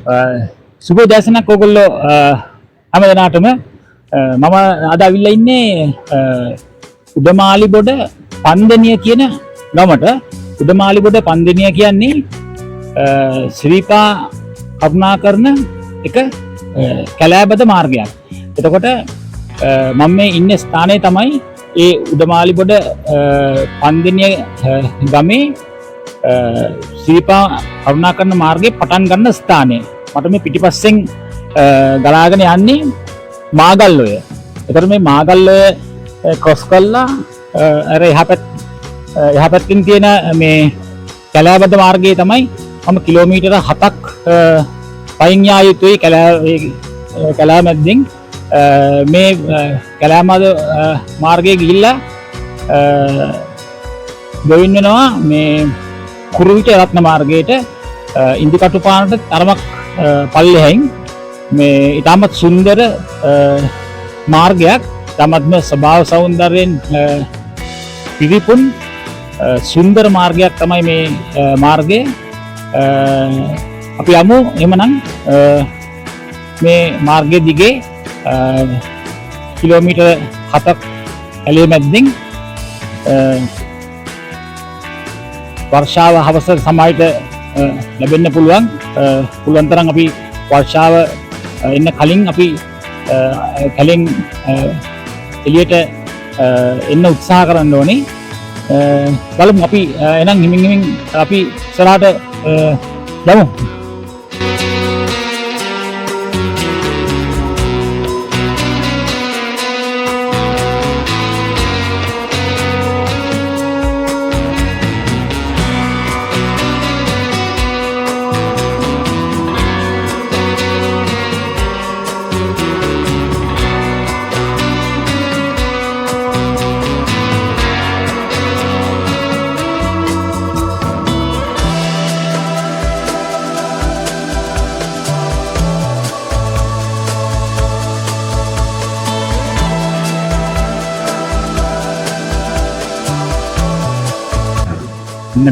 සුබ දැසනක් ඔයගොල්ලෝ හැම දිනාටම මම අද අවිල්ලා ඉන්නේ උඩමාලිබොඩ පන්දනිය කියන ගමට. උඩමාලිබොඩ පන්දනිය කියන්නේ ශ්‍රීපා කරුණාකරන එක කැලෑබද මාර්ගයක්. එතකොට මම මේ ඉන්න ස්ථානයේ තමයි ඒ උඩමාලිබොඩ පන්දනිය ගමේ ශ්‍රීපා කරුණාකරන මාර්ගයේ පටන් ගන්න ස්ථානය. මට මේ පිටිපස්සෙන් ගලාගෙන යන්නේ මාගල්ලොය. එතකොට මේ මාගල්ලොය ක්‍රොස් කරලා අර එහා පැත්තෙන් තියෙන මේ කැලෑබද මාර්ගයේ තමයි මම කිලෝමීටර 7ක් පයින් යා යුතුයි කැලෑමැද්දෙන් මේ කැලෑමද මාර්ගයේ ගිහිල්ලා ගොවින් වෙනවා මේ කුරුවිට රත්න මාර්ගයට ඉන්දිකටු පානට තරමක් පල්ලෙහැයින් මේ ඉතාමත් සුන්දර මාර්ගයක්. ඉතාමත්ම ස්වභාව සෞන්දර්යයෙන් පිරිපුන් සුන්දර මාර්ගයක් තමයි මේ මාර්ගය. අපි යමු එහෙමනම් මේ මාර්ගයේ දිගේ කිලෝමීටර 7ක් ඇලේ මැද්දෙන් වර්ෂාව හවස සමයට ලැබෙන්න පුළුවන් තරම් අපි වර්ෂාව එන්න කලින් අපි කලින් එළියට එන්න උත්සාහ කරන්න ඕනේ. බලමු අපි එහෙනම් හිමින් අපි ඉස්සරහට යමු.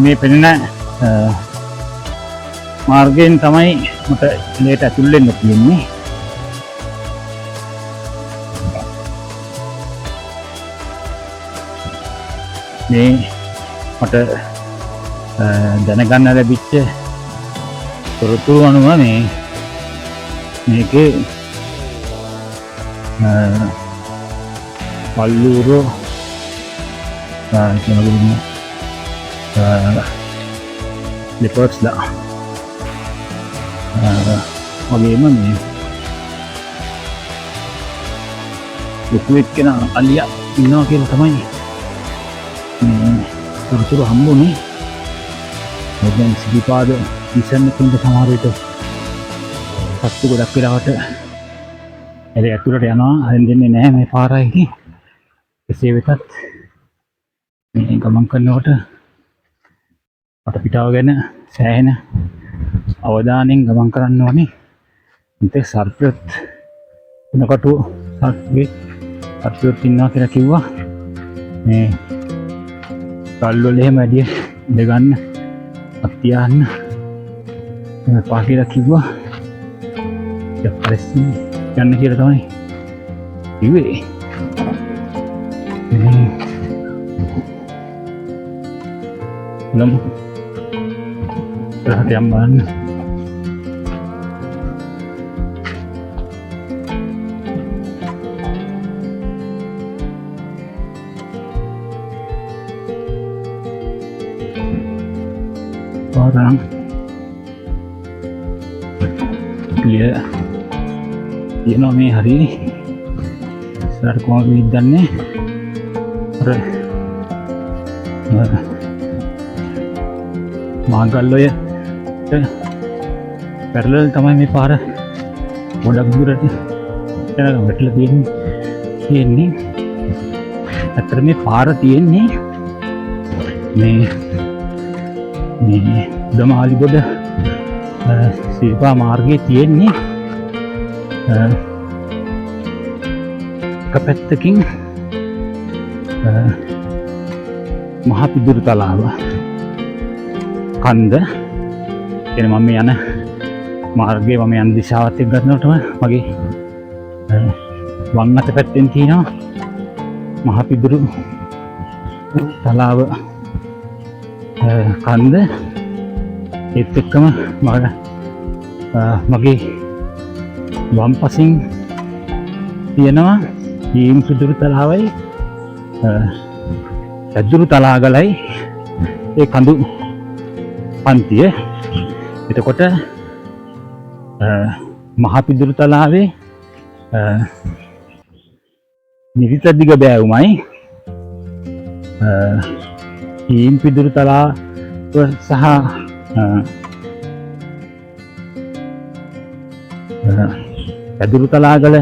මේ පෙනෙන මාර්ගයෙන් තමයි මට එලයට ඇතුල් වෙන්න තියෙන්නේ. මේ මට දැනගන්න ලැබිච්ච තොරතුරු අනුව මේකේ පල්ලූරෝ කියන leopardsලා වගේම මේ ලොකු එක්කෙනා අලියා ඉන්නවා කියලා තමයි තොරතුරු හම්බුනේ. දැන් සිරිපාද ඉස්සන්න තුන්ද සමහර විට සත්තු ගොඩක් වෙලාවට එළ ඇතුළට යනවා. හරින් දෙන්නේ නැහැ මේ පාරයි. එසේ වෙතත් මේ ගමන් කරනකොට පිටාව ගැන සෑහෙන අවධානයෙන් ගමන් කරන්න ඕනේ. ඉතින් සර්පයොත් වෙනකොට සර්පයොත් ඉන්නවා කියලා කිව්වා. මේ කල්වල එහෙම ඇදිය ඉඳ ගන්න අත්‍යයන් මේ පා කියලා කිව්වා. ඒක පරිස්සම් යන්න කියලා තමයි කිව්වේ. perhatian banget. Orang dia namanya hari ini saat kau bidannya Magalloya parallel තමයි මේ පාර ගොඩක් දුරට යන වැටලා තියෙන්නේ. ඇත්තට මේ පාර තියෙන්නේ මේ උඩමාලිබොඩ ශ්‍රීපා මාර්ගයේ තියෙන්නේ එක පැත්තකින් මහා පිදුරු තලාව කන්ද කියන මම යන මාර්ගයේ මම යන දිශාවත් එක්ක ගන්නකොටම මගේ වම් අත පැත්තෙන් තියෙනවා මහ පිදුරු තලාව කන්ද. ඒත් එක්කම මගේ වම් පසින් තියෙනවා ඊම් පිදුරු තලාවයි පැදුරු තලාගලයි ඒ කඳු පන්තිය. එතකොට මහ පිදුරු තලාවේ නිරිත දිග බෑවුමයි ඊම් පිදුරු තලාව සහ පැදුරු තලාගල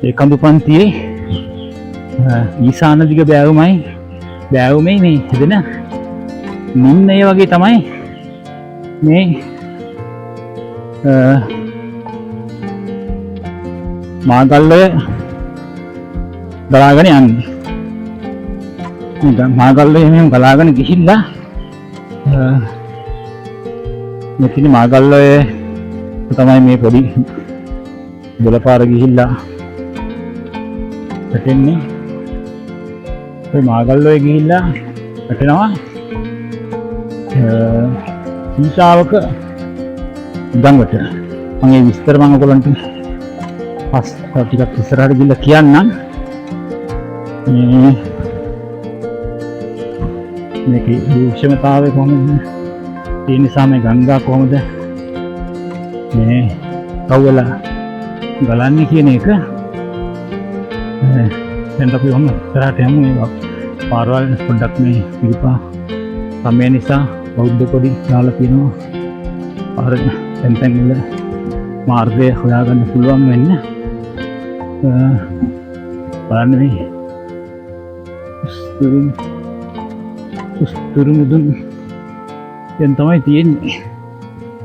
ඒ කඳු පන්තියේ ඊසාන දිග බෑවුමේ මේ හැදෙන නිම්නය වගේ තමයි මේ මාගල්ලය ගලාගෙන යන්නේ. මාගල්ලය මෙහෙම ගලාගෙන ගිහිල්ලා මෙතන මාගල්ලය තමයි මේ පොඩි දොළපාර ගිහිල්ලා වැටෙන්නේ. ඔය මාගල්ලය ගිහිල්ලා වැටෙනවා ඊශාවක ගඟට. මම ඒ විස්තර මම ඔයගොල්ලන්ට ටිකක් ඉස්සරහට ගිහිල්ලා කියන්නම්. මේකේ විශේෂතාවය කොහොමද? ඒ නිසා මේ ගංගා කොහොමද මේ කවුවලා ගලන්නේ කියන එක දැන් අපි ඔහොම ඉස්සරහට යමු. මේ පාරවල් පොඩ්ඩක් මේ පිළිපා සමය නිසා බෞද්ධ කොඩි දාලා තියෙනවා. පාර තැන් වල මාර්ගය හොයාගන්න පුළුවන් වෙන්න. බලන්න මේ උස්තුරු මුදුන් දැන් තමයි තියෙන්නේ.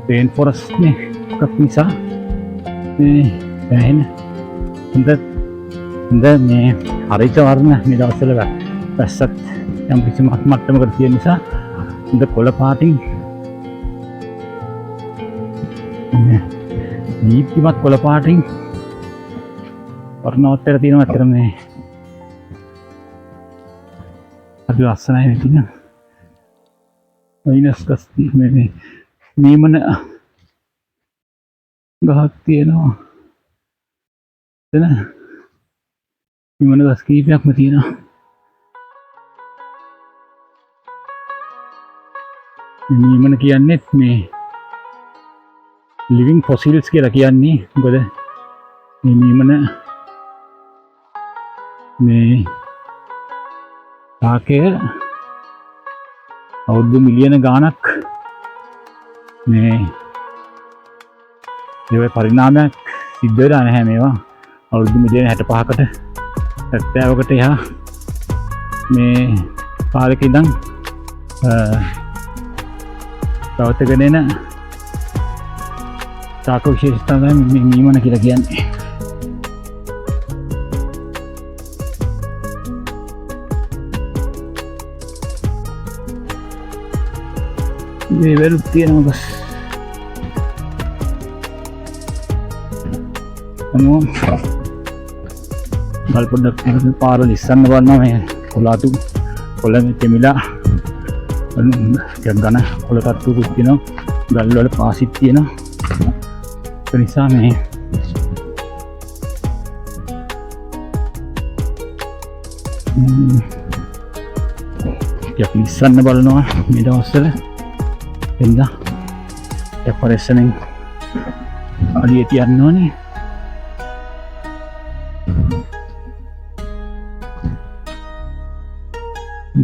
රේන් ෆොරස්ට් නේ එකක් නිසා මේ දැන් හොඳ මේ හරිත වර්ණ මේ දවස්වල වැස්සත් යම් කිසි මට්ටමකට තියෙන නිසා හොඳ කොළ පාටින් දීප්තිමත් කොළ පාටින් වර්ණවත්තර තියෙනවා. අතර මේ අද ලස්සනයි නේ තියෙන වයින්ස්කස් මේ නීමන ගහක් තියෙනවා. එතන නීමන ගස් කීපයක්ම තියෙනවා. නීමන කියන්නේ මේ ලිවිං ෆොසිල්ස් කියලා කියන්නේ. මොකද මේ නීමන මේ තාකය අවුරුදු මිලියන ගානක් මේ ඒවයි පරිණාමයක් සිද්ධ වෙලා නැහැ. මේවා අවුරුදු මිලියන 65කට 70කට එහා මේ කාලෙක ඉඳන් පවත්වාගෙන එන තාක විශේෂතාව තමයි මේ නීමන කියලා කියන්නේ. මේ වෙලුත් තියෙනවා බස්. අනෝ ගල් පොඩ්ඩක් පාර ලිස්සන්න බලනවා. මේ කොලාතු කොළ තෙමිලා ගන කොළ තත්තුකුත් තියෙනවා. ගල් වල පාසිත් තියෙනවා. ඒ නිසා මේ ලිස්සන්න බලනවා මේ දවස්වල. එන්න එපරෙසනෙන් අඩිය තියන්න ඕනේ.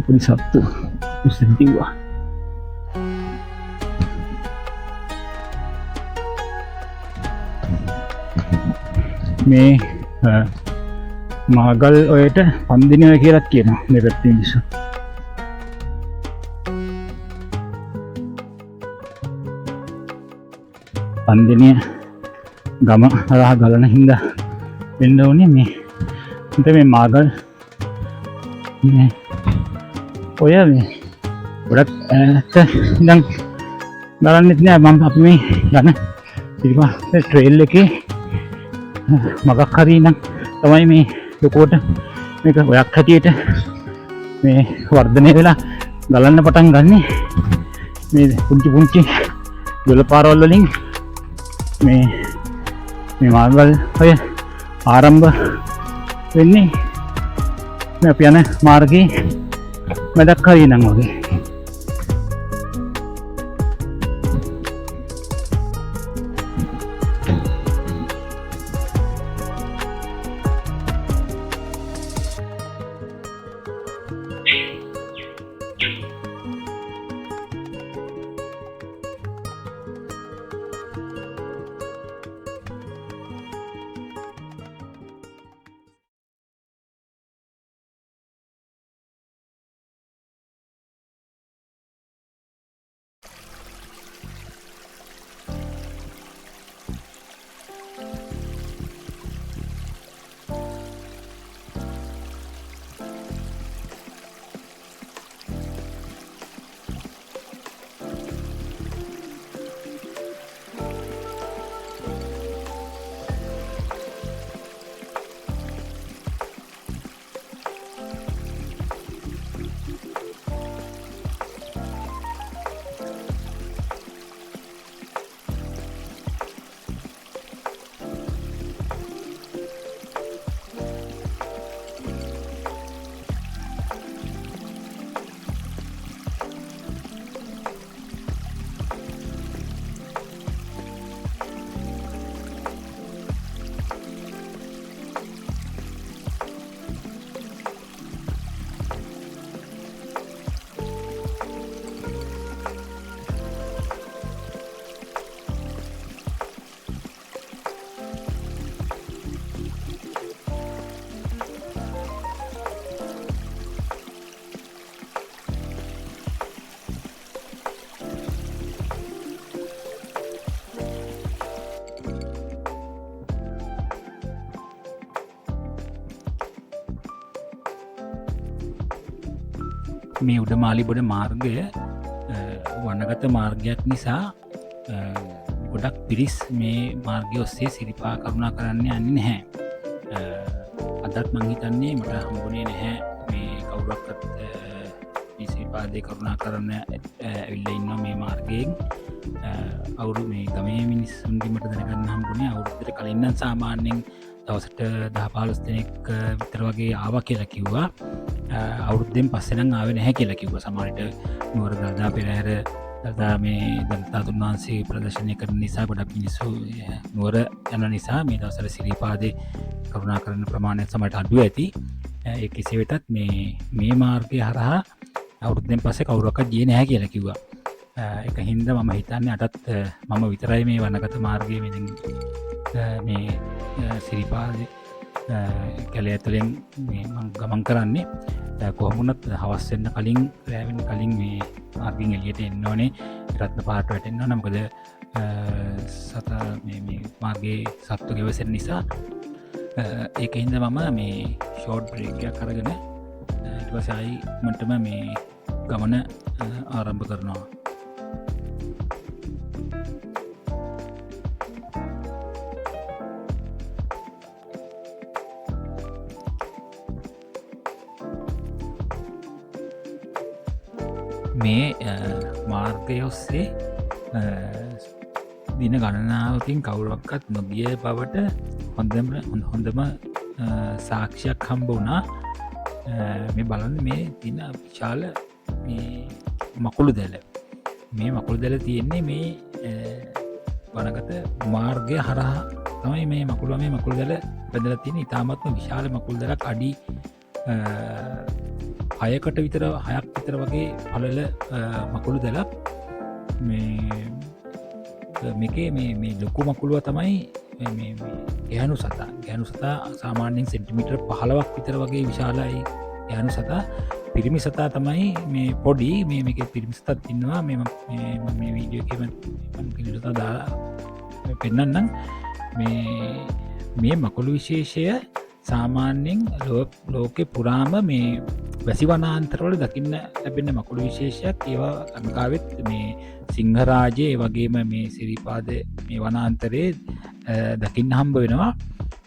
පොඩි සත්තු උස්සෙන්තිවා. මේ මාගල් ඔයට පන්දිනය කියලත් කියනවා මේ පැත්තේ මිනිස්සු. පන්දිනිය ගම හරහා ගලන හින්දා වෙන්න ඕනේ මේ. හිත මේ මාගල් මේ ඔය මේ ගොඩක් ඈත ඉඳන් ගලන්නෙත් නෑ. මම අපි මේ ගන ඊට පස්සේ ට්‍රේල් එකේ මගක් හරි නම් තමයි මේ ලොකුවට මේක ඔයක් හැටියට මේ වර්ධනය වෙලා ගලන්න පටන් ගන්නෙ. මේ පුංචි දොළ පාරවල් වලින් මේ මාර්ගවල ඔය ආරම්භ වෙන්නේ මේ අපි යන මාර්ගයේ මැදක් හරි නම් වගේ. මේ උඩමාලිබොඩ මාර්ගය වනගත මාර්ගයක් නිසා ගොඩක් පිරිස් මේ මාර්ගය ඔස්සේ සිරිපා කරුණා කරන්න යන්නේ නැහැ. අදත් මං හිතන්නේ මට හම්බුනේ නැහැ මේ කවුරක්වත් මේ සිරිපාදේ කරුණා කරන්න ඇවිල්ලා ඉන්නවා මේ මාර්ගයෙන්. අවුරු මේ ගමේ මිනිස්සුන්ගේ මට දැනගන්න හම්බුනේ අවුරුද්දට කලින් නම් සාමාන්‍යයෙන් දවසට 10-15 දෙනෙක් විතර වගේ ආවා කියලා කිව්වා. අවුරුද්දෙන් පස්සේ නම් ආවේ නැහැ කියලා කිව්වා. සමහරවිට නුවර දළදා පෙරහැර දළදා මේ දළදාතුන් වහන්සේ ප්‍රදර්ශනය කරන නිසා ගොඩක් මිනිස්සු නුවර යන නිසා මේ දවස්වල සිරිපාදේ කරුණා කරන ප්‍රමාණය සමහරට අඩු ඇති. ඒ කෙසේ වෙතත් මේ මාර්ගය හරහා අවුරුද්දෙන් පස්සේ කවුරක්වත් ගියේ නැහැ කියලා කිව්වා. ඒක හින්දා මම හිතන්නේ අටත් මම විතරයි මේ වනගත මාර්ගයේ මේ සිරිපාදේ කැලේ ඇතුලෙන් මේ මම ගමන් කරන්නේ. කොහොමුණත් හවස් වෙන්න කලින් රෑ වෙන්න කලින් මේ මාර්ගයෙන් එළියට එන්න ඕනේ. රත්න පාට වැටෙන්න ඕනේ. මොකද මේ මාර්ගයේ සත්තු ගෙවසෙන නිසා. ඒක හින්දා මම මේ ෂෝට් බ්‍රේක් එකක් අරගෙන ඊට පස්සේ ආයි මටම මේ ගමන ආරම්භ කරනවා. මේ මාර්ගය ඔස්සේ දින ගණනාවකින් කවුරක්වත් නොගිය බවට හොඳම සාක්ෂියක් හම්බ වුණා. මේ බලන්න මේ දින විශාල මකුළු දැල. මේ මකුළු දැල තියෙන්නේ මේ වනගත මාර්ගය හරහා තමයි මේ මකුළු දැල බැඳලා තියෙන. ඉතාමත්ම විශාල මකුළු දැලක් අඩි 6ක් විතර වගේ පළල මකුළු දැලක්. මේකේ මේ ලොකු මකුළුව තමයි ගැහණු සතා සාමාන්‍යයෙන් සෙන්ටිමීටර් 15ක් විතර වගේ විශාලයි ගැහණු සතා. පිරිමි සතා තමයි මේ පොඩි. මේකේ පිරිමි සතාත් ඉන්නවා. මේ වීඩියෝ එකේ මම පිරිමි සතා දාලා පෙන්නන්නම්. මේ මකුළු විශේෂය සාමාන්‍යයෙන් ලෝකේ පුරාම මේ වැසි වනාන්තරවල දකින්න ලැබෙන මකුළු විශේෂයක්. ඒවා ලංකාවෙත් මේ සිංහරාජය වගේම මේ සිරිපාද මේ වනාන්තරයේ දකින්න හම්බ වෙනවා.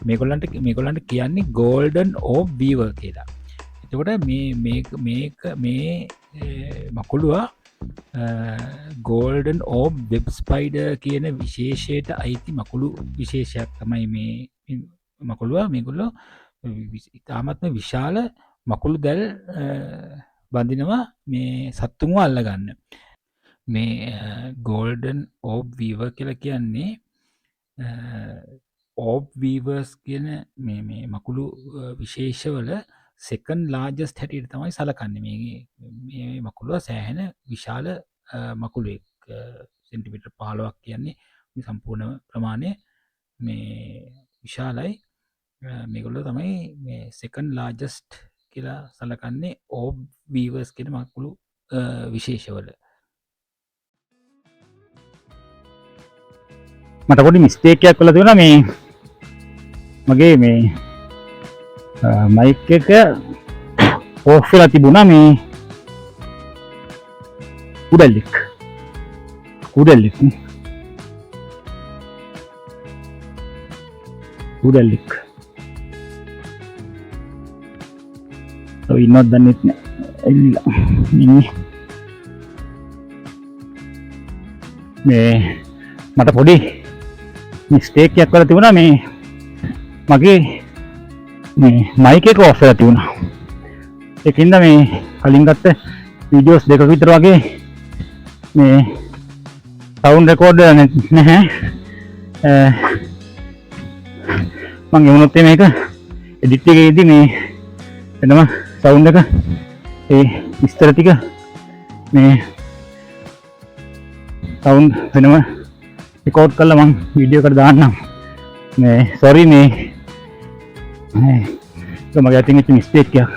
මේගොල්ලන්ට කියන්නේ ගෝල්ඩන් ඕබ් වීවර් කියලා. එතකොට මේ මකුළුව ගෝල්ඩන් ඕබ් වෙබ් ස්පයිඩ කියන විශේෂයට අයිති මකුළු විශේෂයක් තමයි මේ මකුළුව. මේගොල්ලෝ ඉතාමත්ම විශාල මකුළු දැල් බඳිනවා මේ සත්තුන්ව අල්ලගන්න. මේ ගෝල්ඩන් ඕබ් වීවර් කියලා කියන්නේ ඕබ් වීවර්ස් කියන මේ මකුළු විශේෂවල සෙකන් ලාජස්ට් හැටියට තමයි සලකන්නේ. මේ මකුළුව සෑහෙන විශාල මකුළුවෙක්. සෙන්ටිමීටර් 15ක් කියන්නේ සම්පූර්ණ ප්‍රමාණය මේ විශාලයි. මේගොල්ලෝ තමයි මේ සෙකන් ලාජස්ට් කියලා සලකන්නේ ඕබ් වීවර්ස් කියන මකුළු විශේෂවල. මට පොඩි මිස්ටේක් එකක් වෙලා තිබුණා මේ මගේ මේ මයික් එක ඕෆ් වෙලා තිබුණා. මේ කුඩල්ලික් ඉන්නවත් දන්නෙත් නෑ. එල්ලිලා ඉන්නේ මේ මට පොඩි මිස්ටේක් එකක් වෙලා තිබුණා. මේ මගේ මේ මයික් එක ඔෆ් වෙලා තිබුණා. ඒකින්ද මේ කලින් ගත්ත වීඩියෝස් දෙකක විතර වගේ මේ සවුන්ඩ් රෙකෝඩර් නැහැ. මම එමුණොත් මේක එඩිට් එකේදී මේ වෙනම සවුන්ඩ් එක ඒ විස්තර ටික මේ සවුන්ඩ් වෙනම රෙකෝඩ් කරලා මම වීඩියෝ එකට දාන්නම්. මේ සෝරි මේ මගේ අතින් වෙච්ච මිස්ටේක් එකක්.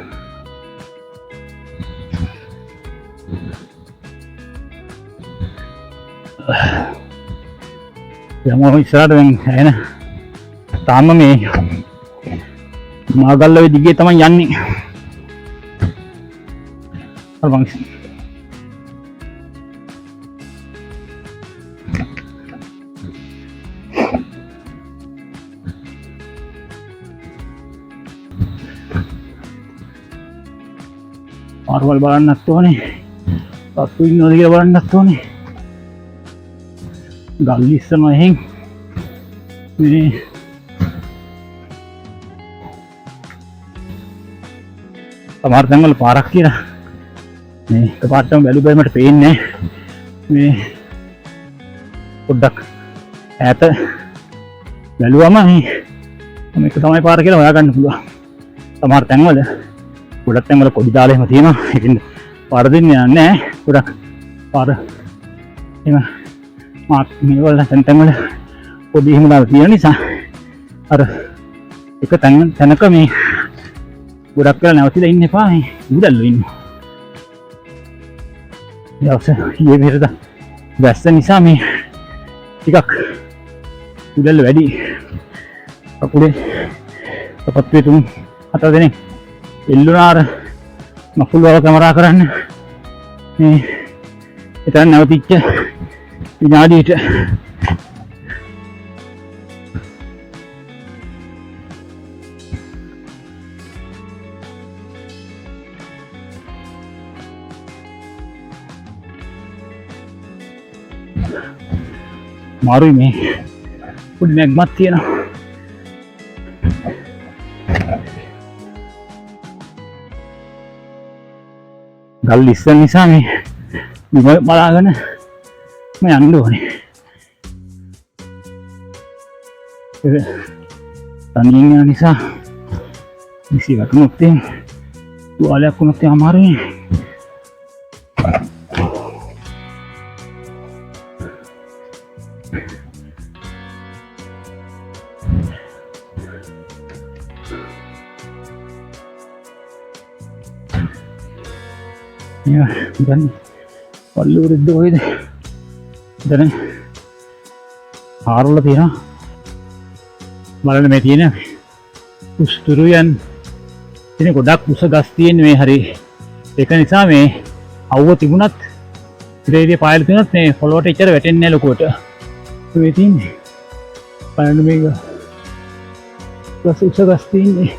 යමෝ ඉස්සරහට දැන් එන තාම මේ මාගල්ලවේ දිගේ තමයි යන්නේ. අර මං පාරවල් බලන්නත් ඕනේ. සත්තු ඉන්නවද කියලා බලන්නත් ඕනේ. ගල් ඉස්සනවා එහෙන් මේ සමහර තැන්වල පාරක් කියලා මේ එකපාරටම බැලුවමට පේන්නේ මේ පොඩ්ඩක් ඈත බැලුවම මේක තමයි පාර කියලා හොයාගන්න පුළුවන්. සමහර තැන්වල ගොඩක් තැන්වල පොඩි දාලා එහෙම තියෙනවා. ඒකින්ද පාර දෙන්නේ නැහැ. ගොඩක් පාර එහෙම මාත් මේවල තැන්වල පොඩි එහෙම දාලා තියෙන නිසා අර එක තැනක මේ ගොඩක් වෙලා නැවතිලා ඉන්න එපා. මේ උඩල්ලෝ ඉන්නවා. ඊයේ මෙහෙට වැස්ස නිසා මේ ටිකක් උඩල්ල වැඩි. අකුලේ තපත්වේ 3-4 දෙනෙක් එල්ලුනාර මකුළුව කැමරා කරන්න මේ එතන නැවතිච්ච විනාඩියට මාරුයි. මේ පොඩි නැග්මක් තියෙනවා. ගල් ඉස්සන් නිසා මේ බිම බලාගෙන මම යන්න ඕනේ. ඒක තනියෙන් යන නිසා විසි වටුනොත් තුවාලයක් වුණොත් අමාරුයි. දැන් පල්ලුවරෙද්ද කොහෙද දැන් ආරවල තියෙනවා. බලන්න මේ තියෙන උස්තුරුයන් ඉතින් ගොඩක් උස ගස් තියෙන්නේ මේ හරි ඒක නිසා මේ අවුව තිබුණත් ඉරේදී පායල තිබුණත් මේ පොළොවට එච්චර වැටෙන්නේ නැහැ ලොකුවට. මේ තියෙන්නේ බලන්න මේක ගස් උස ගස් තියෙන්නේ.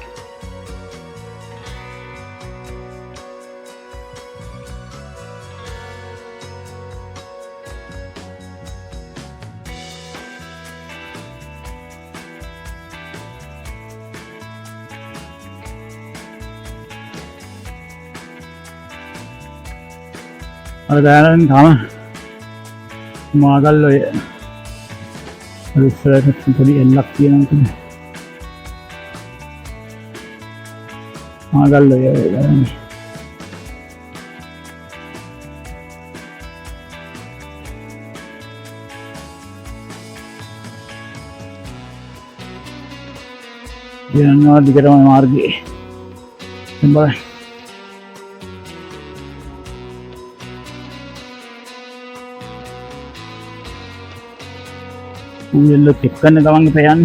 අර දැනන් තම මාගල් ඔය ඉස්සරහට පොඩි එල්ලක් තියෙනවා. මාගල් ඔය බලන්න. යනවා දිගටම මාර්ගයේ. දැන් බලන්න. ඌෙල්ල එක්කන්න ගමන් ඉපයන්න.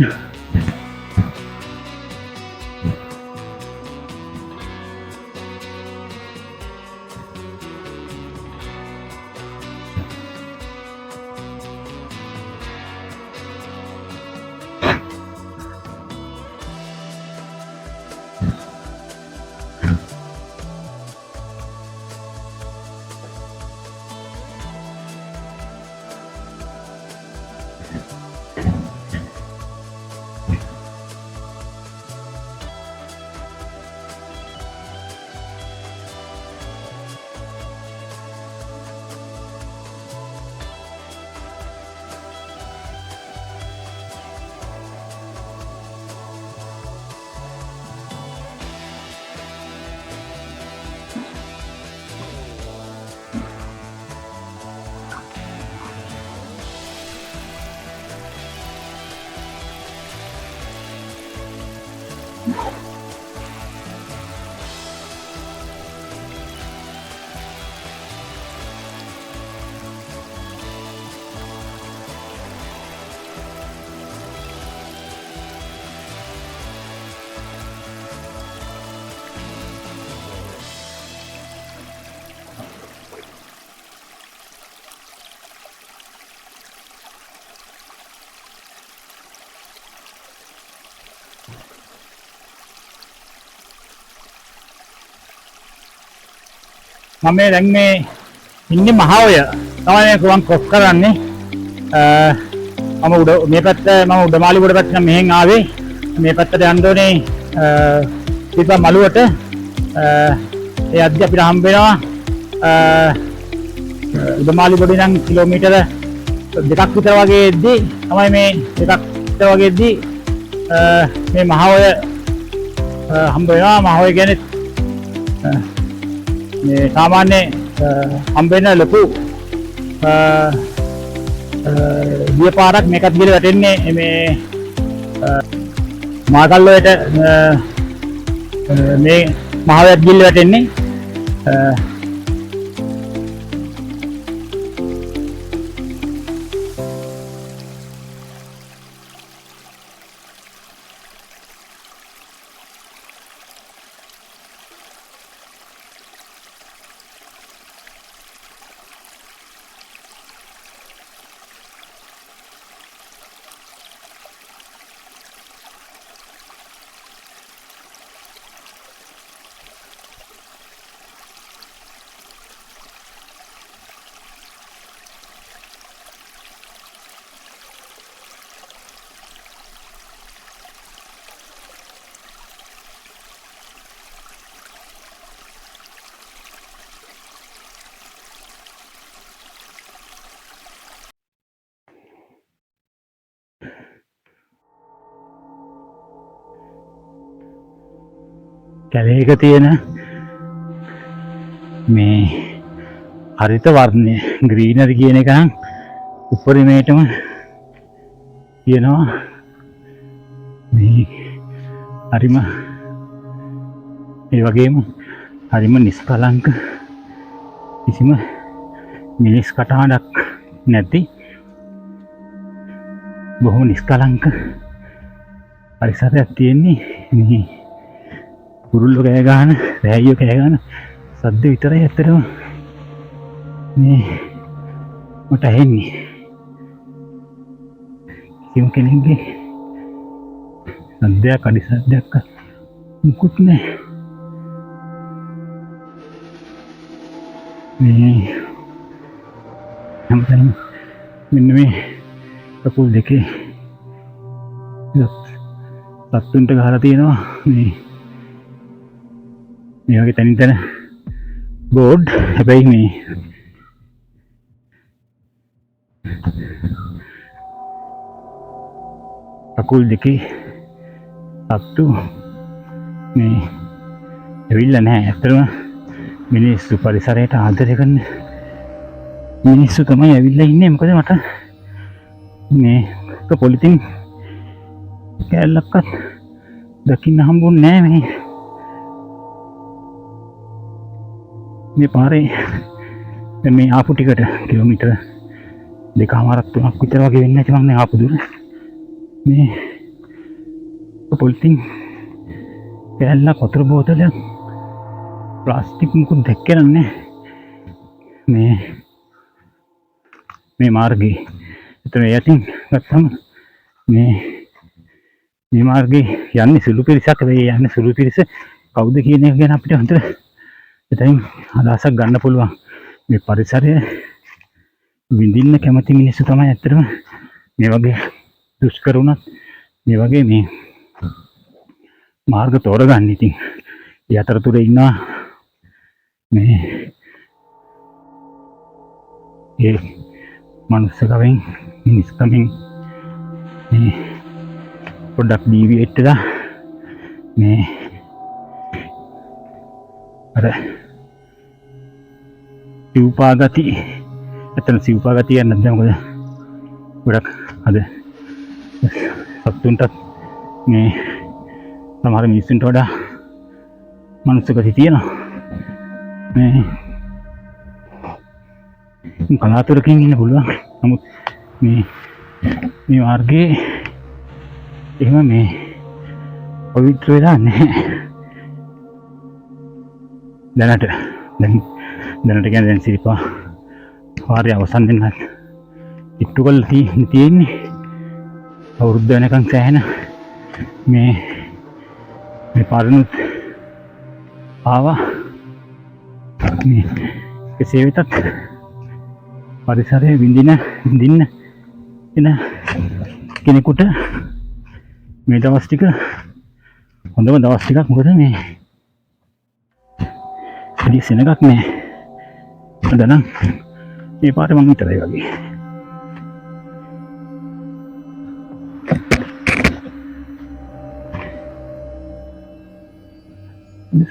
මම දැන් මේ ඉන්නේ මහාවය තමයි මම ක්‍රොස් කරන්නේ. මම උඩ මේ පැත්ත මම උඩමාලිගොඩ පැත්ත නම් මෙහෙන් ආවේ. මේ පැත්තට යන්න ඕනේ පිටා මළුවට. ඒ අද්දි අපිට හම්බ වෙනවා උඩමාලිගොඩ ඉඳන් කිලෝමීටර 2ක් විතර වගේ එද්දී තමයි මේ 2ක් විතර වගේ එද්දී මේ මහාවය හම්බ වෙනවා. මහාවය කියන්නේ මේ සාමාන්‍ය හම්බෙන ලොකු දිය පාරක්. මේකත් ගිහලා වැටෙන්නේ මේ මාගල්ලෝයට මේ මහාවයත් ගිහලා වැටෙන්නේ. කැලේක තියෙන මේ හරිත වර්ණය ග්‍රීනරි කියන එක නම් උපරිමයටම තියෙනවා. මේ හරිම ඒ වගේම හරිම නිස්කලංක කිසිම මිනිස් කටහඬක් නැති බොහොම නිස්කලංක පරිසරයක් තියෙන්නේ. මේ කුරුල්ලෝ කෑ ගහන, රෑයියෝ කෑ ගහන සද්ද විතරයි ඇත්තටම මේ මට ඇහෙන්නේ. කිසිම කෙනෙක්ගේ සද්දයක් අඩි සද්දයක් මුකුත් නැහැ. මේ හැමතැනම මෙන්න මේ කකුල් දෙකේ සත්තුන්ට ගහලා තියෙනවා මේ වගේ තැනින් තැන බෝඩ්. හැබැයි මේ කකුල් දෙකේ සත්තු මේ ඇවිල්ලා නැහැ. ඇත්තටම මිනිස්සු පරිසරයට ආදරය කරන මිනිස්සු තමයි ඇවිල්ලා ඉන්නේ. මොකද මට මේ පොලිතින් කෑල්ලක්වත් දකින්න හම්බුන්නේ නැහැ මේ පාරේ. මේ ආපු ටිකට කිලෝමීටර් 2.5-3ක් විතර වගේ වෙන්නේ නැති මම ආපු දුර. මේ පොලිතින් කෑල්ලක් වතුර බෝතලයක් ප්ලාස්ටික් මුකුත් දැක්කේ නැහැ මේ මාර්ගේ. එතන යටින් ගත්තම මේ මාර්ගේ යන්නේ සුළු පිරිසක්. ඒ යන්නේ සුළු පිරිස කවුද කියන එක ගැන අපිට හොඳට එතනින් අදහසක් ගන්න පුළුවන්. මේ පරිසරය විඳින්න කැමති මිනිස්සු තමයි ඇත්තටම මේ වගේ දුෂ්කර වුණත් මේ වගේ මේ මාර්ග තෝරගන්න. ඉතින් ඒ අතරතුර ඉන්නවා මේ ඒ මනුස්සකමෙන් මිනිස්කමෙන් මේ පොඩ්ඩක් ඩීවියේට් වෙලා මේ අර සිව්පාගති එතන සිව්පාගතිය නැද්ද? මොකද ගොඩක් අද සත්තුන්ට මේ සමහර මිනිස්සුන්ට වඩා මනුස්සකති තියෙනවා. මේ කලාතුරකින් ඉන්න පුළුවන්. නමුත් මේ මාර්ගයේ එහෙම මේ පවිත්‍ර වෙලා නැහැ දැනට. දැනට කියන්නේ දැන් සිරිපා වාරය අවසන් වෙන්න ඉට්ටු කරලා තියෙන්නේ. අවුරුද්ද වෙනකන් සෑහෙන මේ පාරනුත් ආවා. මේ කෙසේ වෙතත් පරිසරය විඳින්න එන කෙනෙකුට මේ දවස් ටික හොඳම දවස් ටිකක්. මොකද මේ වැඩි සෙනගක් නෑ. අද නම් මේ පාරේ මම විතරයි වගේ.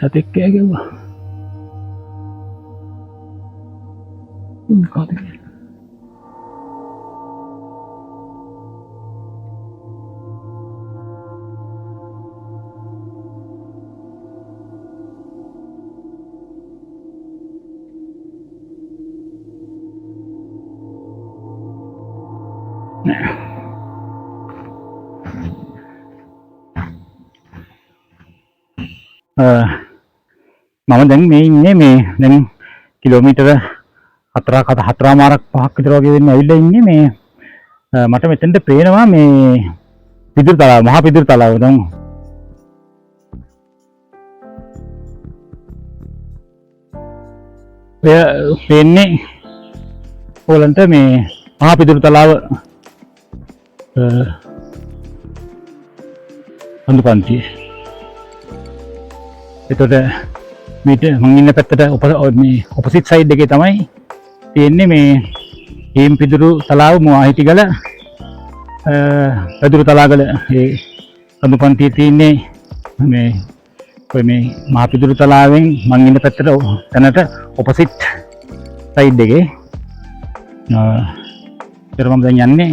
සතෙක් කෑ ගැව්වා. කවුද කියන්නේ? මම දැන් මේ ඉන්නේ මේ දැන් කිලෝමීටර 4.5 විතර වගේ වෙන්න ඇවිල්ලා ඉන්නේ. මේ මට මෙතෙන්ට පේනවා මේ පිදුරු තලාව, මහා පිදුරු තලාව. දැන් පේන්නේ ඕලන්ට මේ මහා පිදුරු තලාව හඳුපන්තිය. එතකොට මීට මං ඉන්න පැත්තට මේ ඔපොසිට් සයිඩ් එකේ තමයි තියෙන්නේ මේ හේම් පිදුරු තලාව, මුවාහිටිගල පිදුරු තලාගල ඒ හඳුපන්තිය තියෙන්නේ මේ ඔය මේ මහා පිදුරු තලාවෙන් මං ඉන්න පැත්තට තැනට ඔපොසිට් සයිඩ් එකේ. ඒතර මම දැන් යන්නේ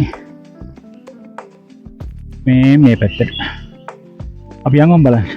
මේ පැත්තට. අපි යමු බලන්න.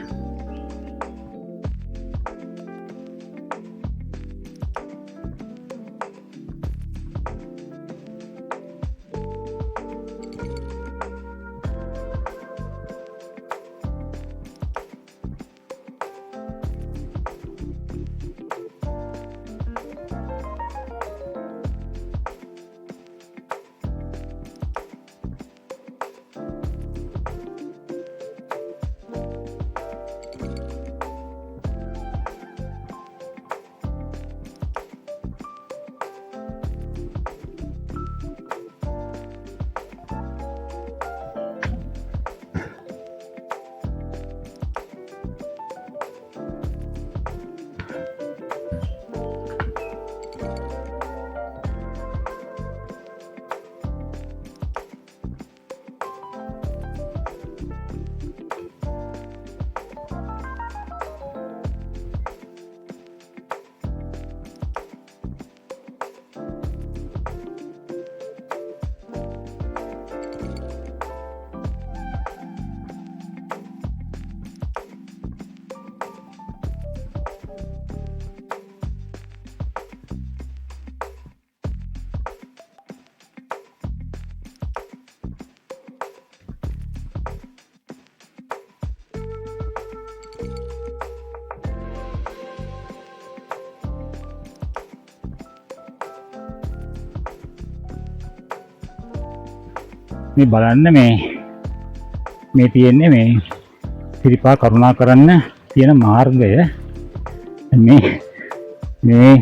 මේ බලන්න මේ තියෙන්නේ මේ සිරිපා කරුණා කරන්න තියෙන මාර්ගය. මේ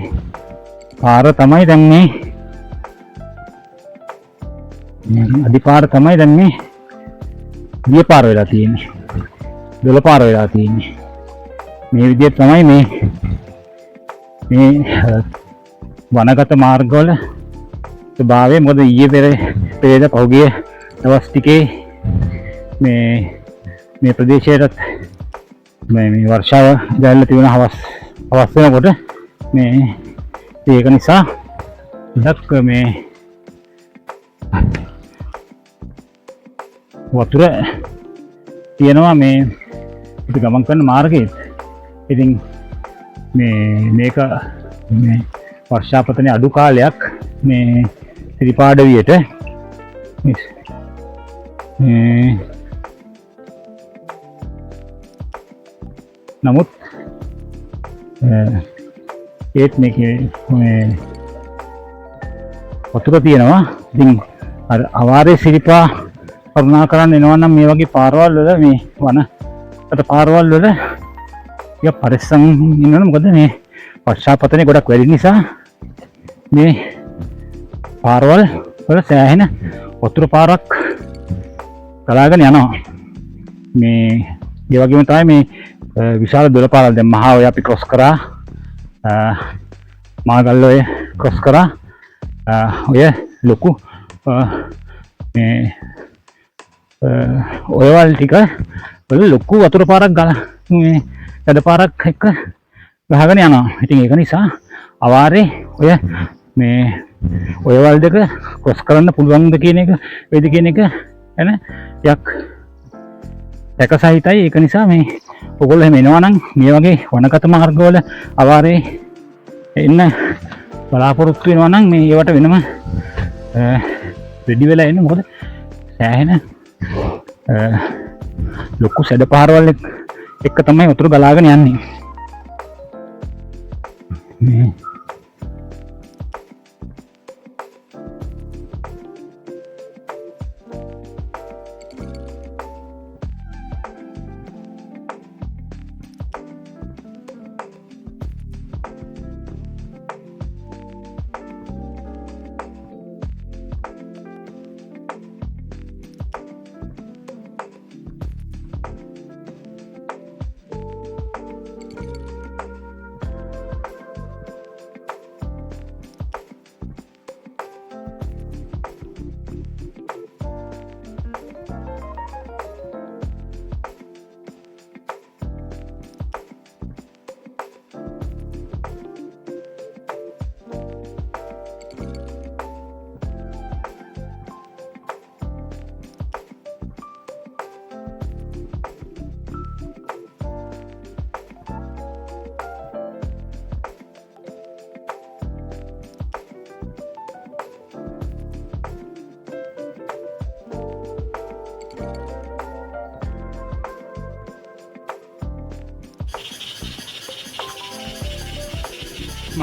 පාර තමයි දැන් මේ අඩිපාර තමයි දැන් මේ දිය පාර වෙලා තියෙන්නේ. දොළ පාර වෙලා තියෙන්නේ. මේ විදිහට තමයි මේ වනගත මාර්ගවල ස්වභාවය. මොකද ඊයේ පෙරේද පහුගිය දවස් ටිකේ මේ ප්‍රදේශයටත් මේ වර්ෂාව දැල්ල තිබුණ හවස් වෙනකොට ඒක නිසා ඉඩක් මේ වතුර තියෙනවා මේ ගමන් කරන මාර්ගයේ. ඉතින් මේක වර්ෂාපතනයේ අඩු කාලයක් මේ සිරිපාඩවියට නමුත් ඒත් මේකේ වතුර තියෙනවා. ඉතින් අර අවාරේ සිරිපා කරුණා කරන්න එනවා නම් මේ වගේ පාරවල් වල මේ වනකට පාරවල් වල ටිකක් පරිස්සම් ඉන්න ඕන. මොකද මේ වර්ෂාපතනය ගොඩක් වැඩි නිසා මේ පාරවල් වල සෑහෙන වතුර පාරක් ගලාගෙන යනවා. මේ ඒ වගේම තමයි මේ විශාල දොළ පාරවල් දැන් මහා ඔය අපි ක්‍රොස් කරා මාගල්ල ඔය ක්‍රොස් කරා ඔය ලොකු මේ ඔයවල් ටික වල ලොකු වතුර පාරක් මේ ගඩ පාරක් එක්ක ගහගෙන යනවා. ඉතින් ඒක නිසා අවාරේ මේ ඔයවල් දෙක ක්‍රොස් කරන්න පුළුවන්ද කියන එක වේද කියන එක එන යක් එක සහිතයි. ඒක නිසා මේ ඔයගොල්ලෝ එහෙම එනවා නම් මේ වගේ වනගත මාර්ගවල අවාරේ එන්න බලාපොරොත්තු වෙනවා නම් මේ ඒවට වෙනම රෙඩි වෙලා එන්න. මොකද සෑහෙන ලොකු සැඩ පාරවල් එක්ක තමයි වතුර ගලාගෙන යන්නේ.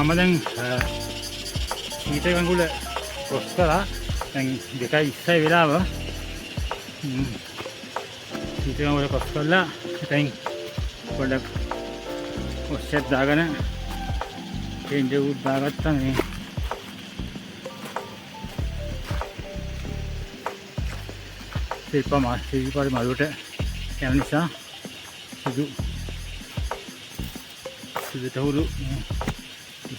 මම දැන් ඊට ගඟුල ක්‍රොස් කරා. දැන් 2:20 වෙලාව. ඊට ගඟුල ක්‍රොස් කරලා දැන් පොඩක් ඔස්සෙත් දාගෙන චේන්ජ් උත් දාගත්තා. මේ සිරිපා මළුවට යන නිසා සුදු තහුරු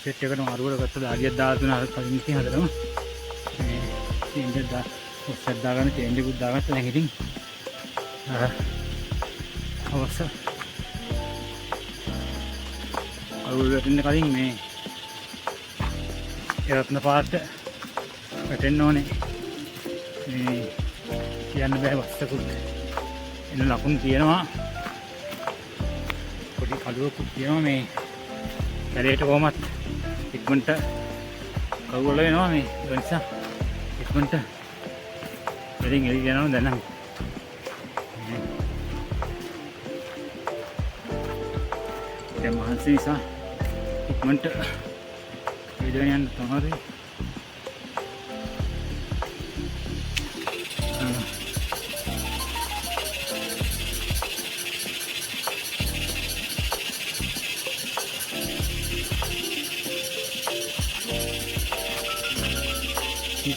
සෙට් එකට මාරුවල ගත්ත දාඩියක් දාලා තුන අර කලින් ඉතින් හදනවා. මේ චේන්ජ් එක ඔස්සෙත් දාගන්න චේන්ජ් එකක් දාගත්තා. දැන් ඉතින් අවශ්‍ය අරුල් වැටෙන්න කලින් මේ රත්න පාට වැටෙන්න ඕනේ. මේ කියන්න බෑ වස්සකුත් එන්න ලකුණු තියෙනවා. පොඩි කඩුවකුත් තියෙනවා. මේ කැලේට කොහොමත් ඉක්මනට කවුවල වෙනවා. මේ ඒ නිසා ඉක්මනට එළින් එළිය යනවා. දැන් නම් දැන් මහන්සි නිසා ඉක්මනට වීඩියෝ යන්න තමයි.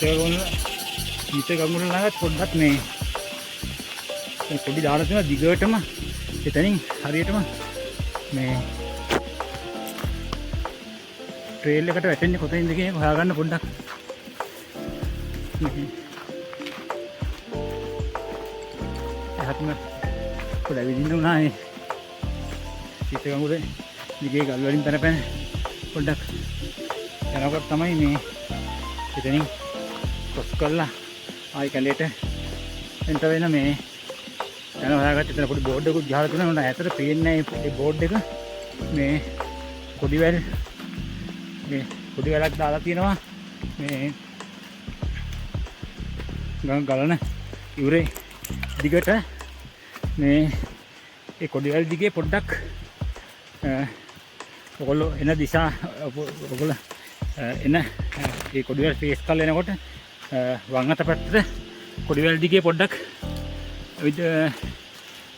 සීතගමුල ළඟත් පොඩ්ඩක් මේ පොඩි දාලා තියෙනවා දිගටම එතනින් හරියටම මේ ට්‍රේල් එකට වැටෙන්නේ කොතනින්ද කියන එක හොයාගන්න පොඩ්ඩක් එහත්ම පොඩ විදින්න උනා මේ සීතගමුලේ දිගේ ගල් වලින් පැන පොඩ්ඩක් යනකොට තමයි මේ එතනින් කොස් කරලා ආයි කැලේට එන්ට වෙන මේ යන හොයාගත්ත එතන පොඩි බෝඩ් එකකුත් ගහලා තියෙනවා. නේද ඇතට පේන්නේ නැහැ ඒ බෝඩ් එක මේ කොඩිවැල් මේ කොඩිවැලක් දාලා තියෙනවා මේ ගලන ඉවුරේ දිගට මේ ඒ කොඩිවැල් දිගේ පොඩ්ඩක් ඔයගොල්ලෝ එන දිශා ඔයගොල්ලෝ එන ඒ කොඩිවැල් ෆේස් කරලා එනකොට වම් අත පැත්තට කොඩිවැල් දිගේ පොඩ්ඩක්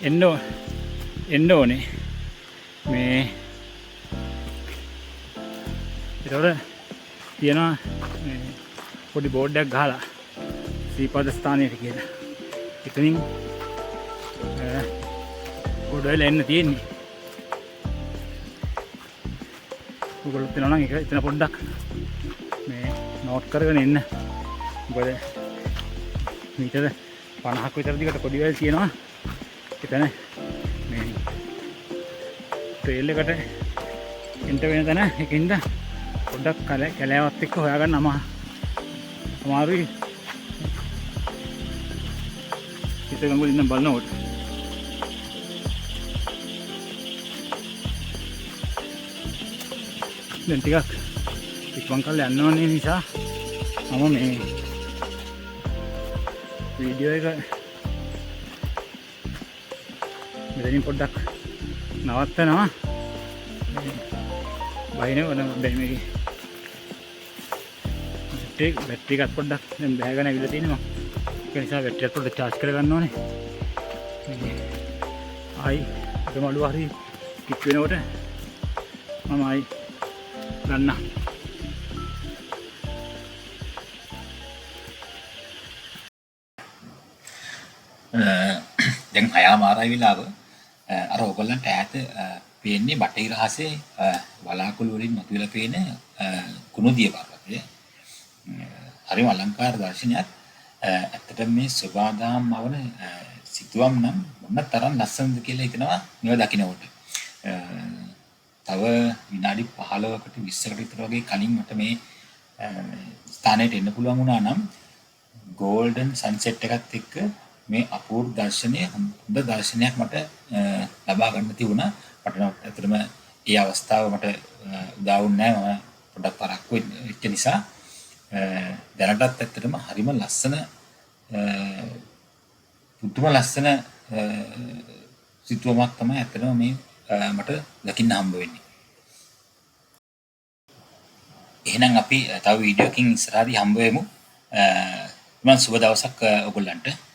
එන්න ඕනේ මේ ඒතකොට තියෙනවා මේ පොඩි බෝඩ් එකක් ගහලා ශ්‍රීපද ස්ථානයට කියලා. එතනින් කොඩිවැල් එන්න තියෙන්නේ. ඔයගොල්ලෝ තියෙනවා නම් ඒක එතන පොඩ්ඩක් මේ නෝට් කරගෙන එන්න. මොකද මීටර 50ක් විතර දිගට කොඩිවැල් තියෙනවා. එතන මේ ට්‍රේල් එකට එන්ට වෙන තැන ඒකින්ද පොඩ්ඩක් කැලෑවත් එක්ක හොයාගන්න අමාරුයි. සීතගමුල ඉන්න බලනකොට දැන් ටිකක් ඉක්මන් කරලා යන්න ඕනේ නිසා මම මේ වීඩියෝ එක මෙතනින් පොඩ්ඩක් නවත්තනවා. බයිනේ වන දැන් මේකේ බැටරි එකත් පොඩ්ඩක් දැන් බෑගෙන ඇවිල්ලා තියෙනවා. ඒක නිසා බැටරි එකත් පොඩ්ඩක් charge කරගන්න ඕනේ. ආයි ගමඩුව හරි කිට් වෙනකොට මම ආයි ගන්න. දැන් අයාමාරයි වෙලාව අර ඔයගොල්ලන්ට ඈත පේන්නේ බටහිර හසේ වලාකුළු වලින් මතුවලා පේන කුණුදිය පර්වතය. හරිම අලංකාර දර්ශනයක්. ඇත්තටම මේ සබාදාම් මවන සිතුවම් නම් මොන තරම් ලස්සනද කියලා හිතනවා මේව දකිනකොට. තව විනාඩි 15කට 20කට විතර වගේ කලින් මට මේ ස්ථානයට එන්න පුළුවන් වුණා නම් ගෝල්ඩන් සන්සෙට් එකත් එක්ක මේ අපූර්ව දර්ශනය හොඳ දර්ශනයක් මට ලබා ගන්න තිබුණා. මට ඇත්තටම ඒ අවස්ථාව මට උදා වුණේ නැහැ. මම පොඩ්ඩක් පරක්කු වෙච්ච නිසා දැනටත් ඇත්තටම හරිම ලස්සන පුදුම ලස්සන සිතුවමක් තමයි ඇත්තටම මේ මට දකින්න හම්බ වෙන්නේ. එහෙනම් අපි තව වීඩියෝ එකකින් ඉස්සරහදී හම්බ වෙමු. මම සුබ දවසක් ඔයගොල්ලන්ට.